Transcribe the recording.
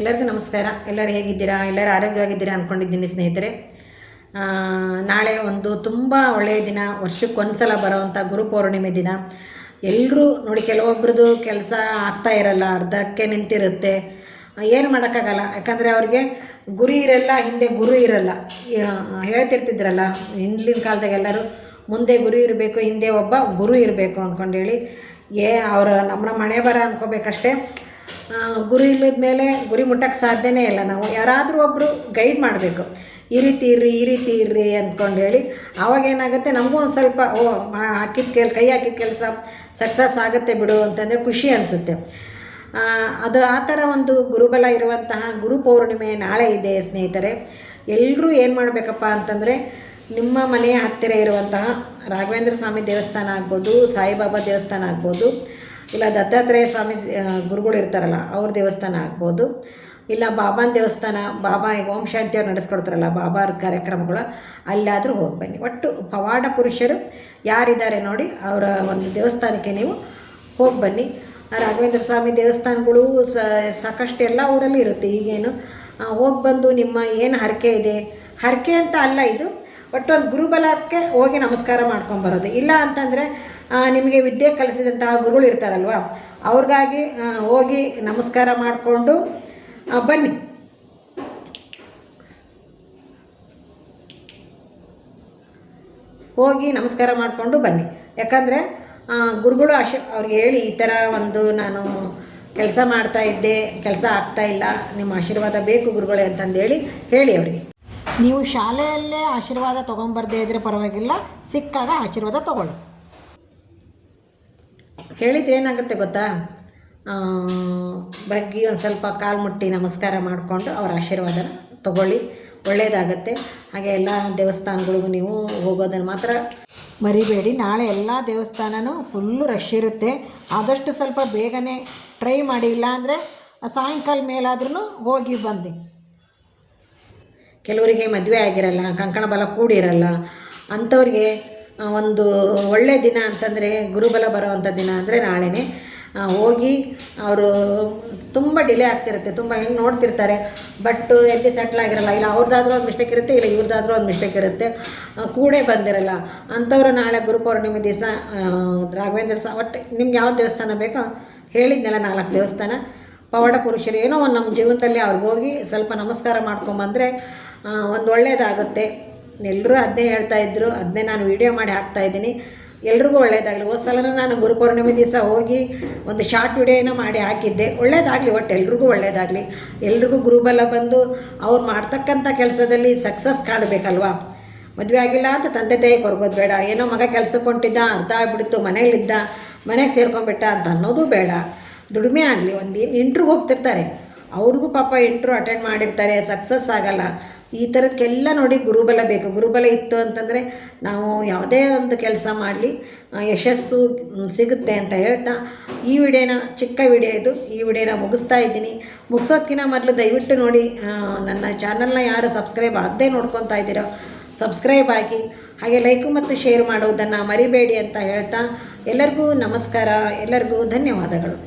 ಎಲ್ಲರಿಗೂ ನಮಸ್ಕಾರ. ಎಲ್ಲರೂ ಹೇಗಿದ್ದೀರಾ? ಎಲ್ಲರೂ ಆರೋಗ್ಯವಾಗಿದ್ದೀರಾ ಅಂದ್ಕೊಂಡಿದ್ದೀನಿ ಸ್ನೇಹಿತರೆ. ನಾಳೆ ಒಂದು ತುಂಬ ಒಳ್ಳೆಯ ದಿನ, ವರ್ಷಕ್ಕೊಂದ್ಸಲ ಬರೋವಂಥ ಗುರುಪೌರ್ಣಿಮೆ ದಿನ. ಎಲ್ಲರೂ ನೋಡಿ, ಕೆಲವೊಬ್ರದ್ದು ಕೆಲಸ ಆಗ್ತಾ ಇರಲ್ಲ, ಅರ್ಧಕ್ಕೆ ನಿಂತಿರುತ್ತೆ, ಏನು ಮಾಡೋಕ್ಕಾಗಲ್ಲ. ಯಾಕಂದರೆ ಅವ್ರಿಗೆ ಗುರಿ ಇರಲ್ಲ, ಹಿಂದೆ ಗುರು ಇರಲ್ಲ. ಹೇಳ್ತಿರ್ತಿದ್ರಲ್ಲ ಹಿಂದಿನ ಕಾಲದಾಗ ಎಲ್ಲರೂ, ಮುಂದೆ ಗುರು ಇರಬೇಕು, ಹಿಂದೆ ಒಬ್ಬ ಗುರು ಇರಬೇಕು ಅಂದ್ಕೊಂಡೇಳಿ. ಅವರು ನಮ್ಮ ಮನೆ ಬರ ಅಂದ್ಕೋಬೇಕಷ್ಟೇ. ಗುರು ಇಲ್ಲದ ಮೇಲೆ ಗುರಿ ಮುಟ್ಟಕ್ಕೆ ಸಾಧ್ಯನೇ ಇಲ್ಲ. ನಾವು ಯಾರಾದರೂ ಒಬ್ಬರು ಗೈಡ್ ಮಾಡಬೇಕು, ಈ ರೀತಿ ಇರ್ರಿ ಅಂದ್ಕೊಂಡೇಳಿ. ಆವಾಗೇನಾಗುತ್ತೆ, ನಮಗೂ ಒಂದು ಸ್ವಲ್ಪ ಕೈ ಹಾಕಿದ ಕೆಲಸ ಸಕ್ಸಸ್ ಆಗುತ್ತೆ ಬಿಡು ಅಂತಂದರೆ ಖುಷಿ ಅನಿಸುತ್ತೆ. ಅದು ಆ ಥರ ಒಂದು ಗುರುಬಲ ಇರುವಂತಹ ಗುರುಪೌರ್ಣಿಮೆ ನಾಳೆ ಇದೆ ಸ್ನೇಹಿತರೆ. ಎಲ್ಲರೂ ಏನು ಮಾಡಬೇಕಪ್ಪ ಅಂತಂದರೆ, ನಿಮ್ಮ ಮನೆಯ ಹತ್ತಿರ ಇರುವಂತಹ ರಾಘವೇಂದ್ರ ಸ್ವಾಮಿ ದೇವಸ್ಥಾನ ಆಗ್ಬೋದು, ಸಾಯಿಬಾಬಾ ದೇವಸ್ಥಾನ ಆಗ್ಬೋದು, ಇಲ್ಲ ದತ್ತಾತ್ರೇಯ ಸ್ವಾಮಿ ಗುರುಗಳು ಇರ್ತಾರಲ್ಲ ಅವ್ರ ದೇವಸ್ಥಾನ ಆಗ್ಬೋದು, ಇಲ್ಲ ಬಾಬಾನ ದೇವಸ್ಥಾನ, ಬಾಬಾ ಓಂ ಶಾಂತಿಯವ್ರು ನಡೆಸ್ಕೊಡ್ತಾರಲ್ಲ ಬಾಬಾರ ಕಾರ್ಯಕ್ರಮಗಳು, ಅಲ್ಲಾದರೂ ಹೋಗಿ ಬನ್ನಿ. ಒಟ್ಟು ಪವಾಡ ಪುರುಷರು ಯಾರಿದ್ದಾರೆ ನೋಡಿ, ಅವರ ಒಂದು ದೇವಸ್ಥಾನಕ್ಕೆ ನೀವು ಹೋಗಿ ಬನ್ನಿ. ರಾಘವೇಂದ್ರ ಸ್ವಾಮಿ ದೇವಸ್ಥಾನಗಳು ಸಾಕಷ್ಟು ಎಲ್ಲ ಊರಲ್ಲಿ ಇರುತ್ತೆ. ಈಗೇನು ಹೋಗಿ ಬಂದು ನಿಮ್ಮ ಏನು ಹರಕೆ ಇದೆ, ಹರಕೆ ಅಂತ ಅಲ್ಲ ಇದು, ಒಟ್ಟು ಒಂದು ಗುರುಬಲಕ್ಕೆ ಹೋಗಿ ನಮಸ್ಕಾರ ಮಾಡ್ಕೊಂಬರೋದು. ಇಲ್ಲ ಅಂತಂದರೆ ನಿಮಗೆ ವಿದ್ಯೆ ಕಲಿಸಿದಂತಹ ಗುರುಗಳು ಇರ್ತಾರಲ್ವ, ಅವ್ರಿಗಾಗಿ ಹೋಗಿ ನಮಸ್ಕಾರ ಮಾಡಿಕೊಂಡು ಬನ್ನಿ. ಹೋಗಿ ನಮಸ್ಕಾರ ಮಾಡಿಕೊಂಡು ಬನ್ನಿ. ಯಾಕಂದರೆ ಗುರುಗಳು ಅವ್ರಿಗೆ ಹೇಳಿ, ಈ ಥರ ಒಂದು ನಾನು ಕೆಲಸ ಮಾಡ್ತಾಯಿದ್ದೆ, ಕೆಲಸ ಆಗ್ತಾಯಿಲ್ಲ, ನಿಮ್ಮ ಆಶೀರ್ವಾದ ಬೇಕು ಗುರುಗಳೇ ಅಂತಂದೇಳಿ ಹೇಳಿ ಅವರಿಗೆ. ನೀವು ಶಾಲೆಯಲ್ಲೇ ಆಶೀರ್ವಾದ ತೊಗೊಂಬರ್ದೇ ಇದ್ದರೆ ಪರವಾಗಿಲ್ಲ, ಸಿಕ್ಕಾಗ ಆಶೀರ್ವಾದ ತೊಗೊಳ್ಳಿ. ಹೇಳಿದ್ರೆ ಏನಾಗುತ್ತೆ ಗೊತ್ತಾ, ಬಗ್ಗಿ ಒಂದು ಸ್ವಲ್ಪ ಕಾಲು ಮುಟ್ಟಿ ನಮಸ್ಕಾರ ಮಾಡಿಕೊಂಡು ಅವರ ಆಶೀರ್ವಾದನ ತೊಗೊಳ್ಳಿ, ಒಳ್ಳೆಯದಾಗತ್ತೆ. ಹಾಗೆ ಎಲ್ಲ ದೇವಸ್ಥಾನಗಳಿಗೂ ನೀವು ಹೋಗೋದನ್ನು ಮಾತ್ರ ಮರಿಬೇಡಿ. ನಾಳೆ ಎಲ್ಲ ದೇವಸ್ಥಾನವೂ ಫುಲ್ಲು ರಶ್ ಇರುತ್ತೆ. ಆದಷ್ಟು ಸ್ವಲ್ಪ ಬೇಗನೆ ಟ್ರೈ ಮಾಡಿ, ಇಲ್ಲ ಅಂದರೆ ಸಾಯಂಕಾಲ ಮೇಲಾದ್ರೂ ಹೋಗಿ ಬಂದು. ಕೆಲವರಿಗೆ ಮದುವೆ ಆಗಿರಲ್ಲ, ಕಂಕಣ ಬಲ ಕೂಡಿರಲ್ಲ, ಅಂಥವ್ರಿಗೆ ಒಂದು ಒಳ್ಳೆಯ ದಿನ ಅಂತಂದರೆ, ಗುರುಬಲ ಬರೋವಂಥ ದಿನ ಅಂದರೆ ನಾಳೆನೇ. ಹೋಗಿ ಅವರು ತುಂಬ ಡಿಲೇ ಆಗ್ತಿರುತ್ತೆ, ತುಂಬ ಹೆಣ್ಣು ನೋಡ್ತಿರ್ತಾರೆ, ಬಟ್ ಎಲ್ಲಿ ಸೆಟ್ಲ್ ಆಗಿರಲ್ಲ. ಇಲ್ಲ ಅವ್ರದ್ದಾದ್ರೂ ಒಂದು ಮಿಸ್ಟೇಕ್ ಇರುತ್ತೆ, ಇಲ್ಲ ಇವ್ರದ್ದಾದ್ರೂ ಒಂದು ಮಿಸ್ಟೇಕ್ ಇರುತ್ತೆ, ಕೂಡೇ ಬಂದಿರಲ್ಲ. ಅಂಥವ್ರು ನಾಳೆ ಗುರುಪೌರ್ಣಿಮೆ ದಿವಸ ರಾಘವೇಂದ್ರ ಒಟ್ಟು ನಿಮ್ಗೆ ಯಾವ ದೇವಸ್ಥಾನ ಬೇಕೋ ಹೇಳಿದ್ನೆಲ್ಲ 4 ದೇವಸ್ಥಾನ, ಪವಾಡ ಪುರುಷರು ಏನೋ ಒಂದು ನಮ್ಮ ಜೀವನದಲ್ಲಿ ಅವ್ರಿಗೆ ಹೋಗಿ ಸ್ವಲ್ಪ ನಮಸ್ಕಾರ ಮಾಡ್ಕೊಂಬಂದರೆ ಒಂದು ಒಳ್ಳೆಯದಾಗುತ್ತೆ. ಎಲ್ಲರೂ ಅದನ್ನೇ ಹೇಳ್ತಾಯಿದ್ರು, ಅದನ್ನೇ ನಾನು ವೀಡಿಯೋ ಮಾಡಿ ಹಾಕ್ತಾಯಿದ್ದೀನಿ. ಎಲ್ರಿಗೂ ಒಳ್ಳೆಯದಾಗಲಿ. ಹೋದ ಸಲ ನಾನು ಗುರುಪೌರ್ಣಿಮೆ ದಿವಸ ಹೋಗಿ ಒಂದು ಶಾರ್ಟ್ ವಿಡಿಯೋನ ಮಾಡಿ ಹಾಕಿದ್ದೆ. ಒಳ್ಳೆಯದಾಗಲಿ, ಒಟ್ಟು ಎಲ್ರಿಗೂ ಒಳ್ಳೆಯದಾಗಲಿ. ಎಲ್ರಿಗೂ ಗುರುಬಲ ಬಂದು ಅವ್ರು ಮಾಡ್ತಕ್ಕಂಥ ಕೆಲಸದಲ್ಲಿ ಸಕ್ಸಸ್ ಕಾಣಬೇಕಲ್ವ. ಮದುವೆ ಆಗಿಲ್ಲ ಅಂತ ತಂದೆ ತಾಯಿ ಕೊರಗೋದು ಬೇಡ. ಏನೋ ಮಗ ಕೆಲಸಕ್ಕೆ ಹೊಂಟಿದ್ದ, ಅರ್ಧ ಆಗ್ಬಿಡ್ತು, ಮನೇಲಿದ್ದ, ಮನೆಗೆ ಸೇರ್ಕೊಂಡ್ಬಿಟ್ಟ ಅಂತ ಅನ್ನೋದು ಬೇಡ. ದುಡಿಮೆ ಆಗಲಿ. ಒಂದು ಇಂಟ್ರ್ಯೂ ಹೋಗ್ತಿರ್ತಾರೆ, ಅವ್ರಿಗೂ ಪಾಪ ಇಂಟ್ರ್ಯೂ ಅಟೆಂಡ್ ಮಾಡಿರ್ತಾರೆ, ಸಕ್ಸಸ್ ಆಗಲ್ಲ. ಈ ಥರಕ್ಕೆಲ್ಲ ನೋಡಿ ಗುರುಬಲ ಬೇಕು. ಗುರುಬಲ ಇತ್ತು ಅಂತಂದರೆ ನಾವು ಯಾವುದೇ ಒಂದು ಕೆಲಸ ಮಾಡಲಿ ಯಶಸ್ಸು ಸಿಗುತ್ತೆ ಅಂತ ಹೇಳ್ತಾ ಈ ವಿಡಿಯೋನ, ಚಿಕ್ಕ ವಿಡಿಯೋ ಇದು, ಈ ವಿಡಿಯೋನ ಮುಗಿಸ್ತಾ ಇದ್ದೀನಿ. ಮುಗಿಸೋದಕ್ಕಿಂತ ಮೊದಲು ದಯವಿಟ್ಟು ನೋಡಿ, ನನ್ನ ಚಾನಲ್ನ ಯಾರು ಸಬ್ಸ್ಕ್ರೈಬ್ ಆಗದೆ ನೋಡ್ಕೊತಾ ಇದ್ದೀರೋ ಸಬ್ಸ್ಕ್ರೈಬ್ ಆಗಿ, ಹಾಗೆ ಲೈಕು ಮತ್ತು ಶೇರ್ ಮಾಡೋದನ್ನು ಮರಿಬೇಡಿ ಅಂತ ಹೇಳ್ತಾ ಎಲ್ಲರಿಗೂ ನಮಸ್ಕಾರ, ಎಲ್ಲರಿಗೂ ಧನ್ಯವಾದಗಳು.